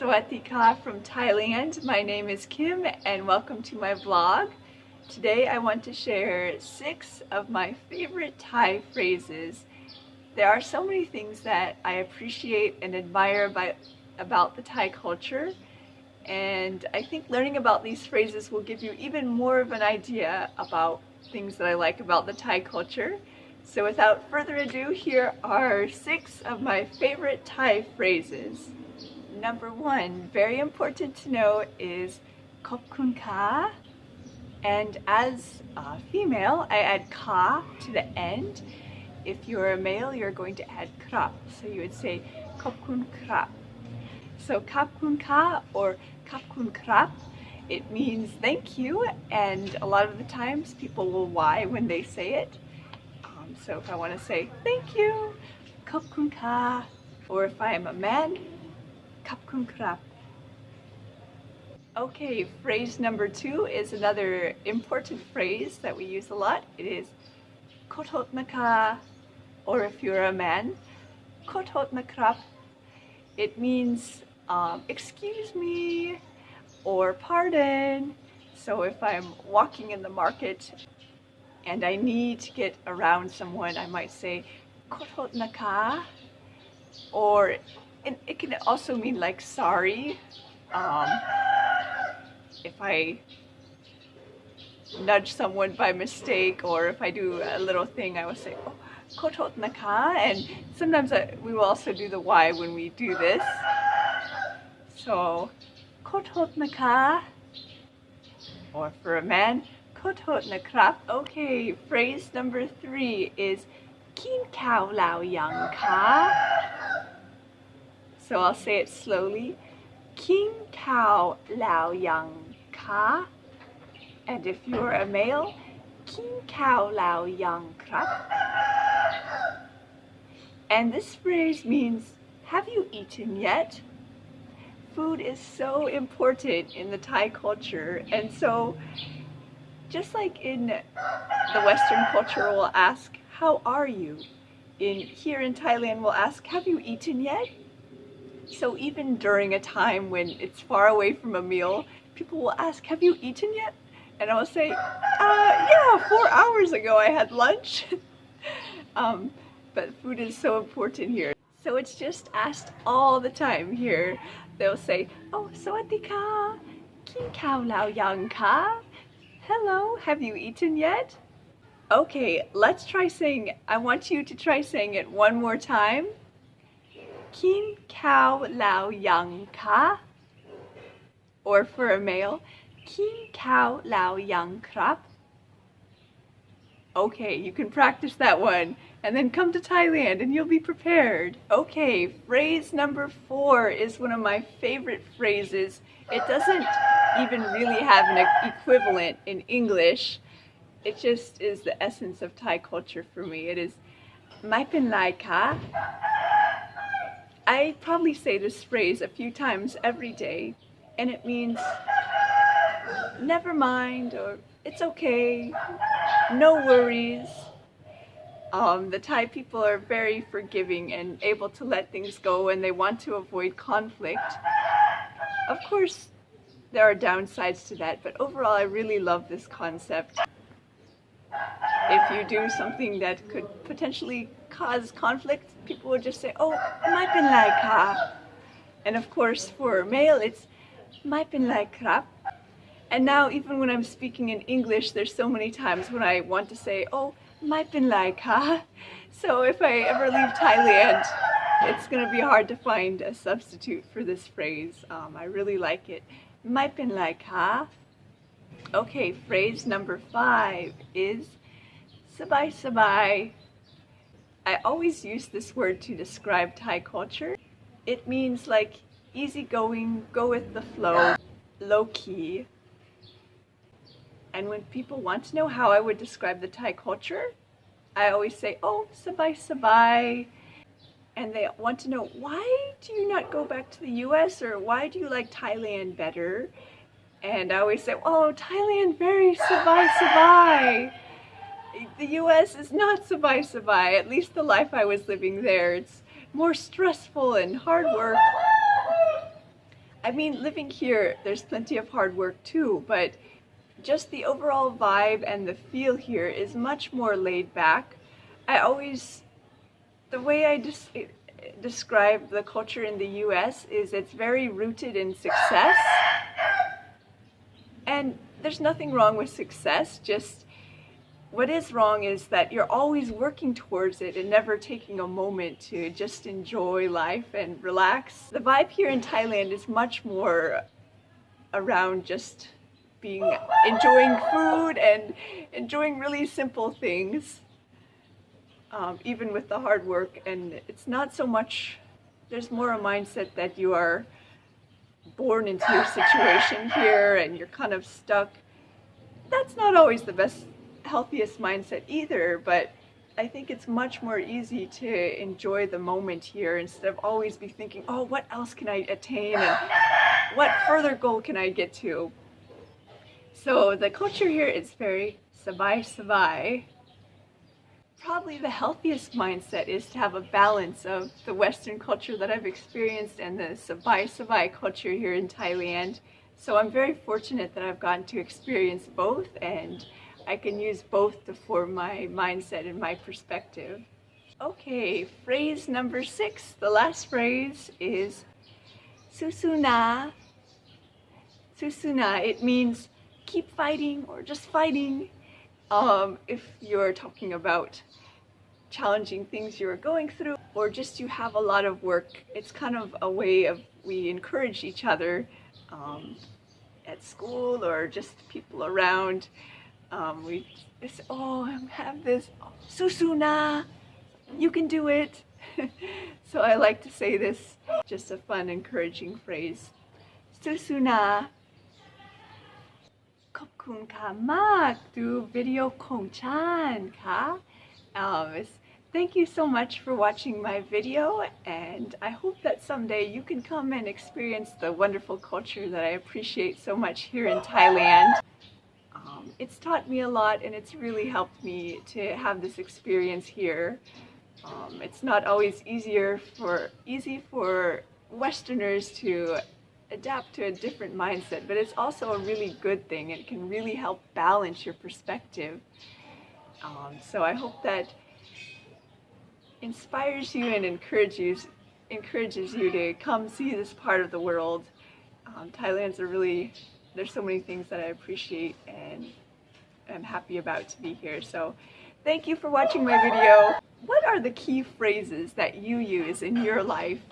Sawadika from Thailand. My name is Kim and welcome to my vlog. Today I want to share 6 of my favorite Thai phrases. There are so many things that I appreciate and admire about the Thai culture, and I think learning about these phrases will give you even more of an idea about things that I like about the Thai culture. So without further ado, here are 6 of my favorite Thai phrases. Number 1, very important to know, is Khob khun, and as a female I add ka to the end. If you're a male, you're going to add krap, so you would say Khob krap. So Khob khun or Khob krap, it means thank you, and a lot of the times people will why when they say it. So if I want to say thank you, Khob khun, or if I am a man, Khob krap. Okay, phrase number 2 is another important phrase that we use a lot. It is Khot, or if you're a man, Khot. It means excuse me or pardon. So if I'm walking in the market and I need to get around someone, I might say Khot, or it can also mean like sorry. If I nudge someone by mistake, or if I do a little thing, I will say, oh, Khot, and sometimes we will also do the why when we do this. So, Khot, or for a man, Khot. Okay, phrase number 3 is Quin leow ka. So I'll say it slowly. Quin leow ka. And if you're a male, Quin leow krap. And this phrase means, have you eaten yet? Food is so important in the Thai culture, and so just like in the Western culture, we'll ask, how are you? Here in Thailand, we'll ask, have you eaten yet? So even during a time when it's far away from a meal, people will ask, have you eaten yet? And I'll say, yeah, 4 hours ago I had lunch. But food is so important here. So it's just asked all the time here. They'll say, oh, Sawadika, Quin leow ka? Hello, have you eaten yet? Okay, let's try saying, I want you to try saying it one more time. Quin leow ka? Or for a male, Quin leow krap. Okay, you can practice that one and then come to Thailand and you'll be prepared. Okay, phrase number 4 is one of my favorite phrases. It doesn't even really have an equivalent in English. It just is the essence of Thai culture for me. It is bpen ka. I probably say this phrase a few times every day, and it means never mind, or it's okay, no worries. The Thai people are very forgiving and able to let things go when they want to avoid conflict. Of course, there are downsides to that, but overall I really love this concept. If you do something that could potentially cause conflict, people would just say, oh, bpen ka. And of course, for male, it's bpen krap. And now, even when I'm speaking in English, there's so many times when I want to say, oh, bpen ka. So if I ever leave Thailand, it's going to be hard to find a substitute for this phrase. I really like it. Bpen ka. Okay, phrase number 5 is Sabei-sabei. I always use this word to describe Thai culture. It means like easygoing, go with the flow, low-key. And when people want to know how I would describe the Thai culture, I always say, oh, Sabei-sabei. And they want to know, why do you not go back to the US, or why do you like Thailand better? And I always say, oh, Thailand very Sabei-sabei. The US is not Sabei-sabei, at least the life I was living there. It's more stressful and hard work. I mean, living here, there's plenty of hard work too, but just the overall vibe and the feel here is much more laid back. The way I describe the culture in the US is it's very rooted in success. And there's nothing wrong with success, just what is wrong is that you're always working towards it and never taking a moment to just enjoy life and relax. The vibe here in Thailand is much more around just enjoying food and enjoying really simple things, even with the hard work. And it's not so much, there's more a mindset that you are born into your situation here and you're kind of stuck. That's not always the healthiest mindset either, but I think it's much more easy to enjoy the moment here instead of always be thinking, oh, what else can I attain and what further goal can I get to? So the culture here is very sabei-sabei. Probably the healthiest mindset is to have a balance of the Western culture that I've experienced and the sabei-sabei culture here in Thailand. So I'm very fortunate that I've gotten to experience both, and I can use both to form my mindset and my perspective. Okay, phrase number 6, the last phrase is susuna. Susuna, it means keep fighting or just fighting. If you're talking about challenging things you're going through or just you have a lot of work, it's kind of a way of we encourage each other at school or just people around. We say, oh, I have this, susuna, you can do it. So I like to say this, just a fun, encouraging phrase. Susuna. ขอบคุณค่ะมากดูวิดีโอของฉันค่ะ Thank you so much for watching my video, and I hope that someday you can come and experience the wonderful culture that I appreciate so much here in Thailand. It's taught me a lot and it's really helped me to have this experience here. It's not always easy for Westerners to adapt to a different mindset, but it's also a really good thing. It can really help balance your perspective. So I hope that inspires you and encourages you to come see this part of the world. Thailand's there's so many things that I appreciate and I'm happy about to be here. So thank you for watching my video. What are the key phrases that you use in your life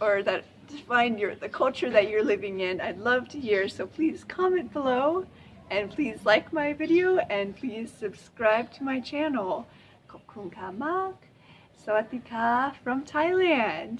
or that define the culture that you're living in? I'd love to hear, so please comment below and please like my video and please subscribe to my channel. ขอบคุณค่ะมาก สวัสดีค่ะ from Thailand.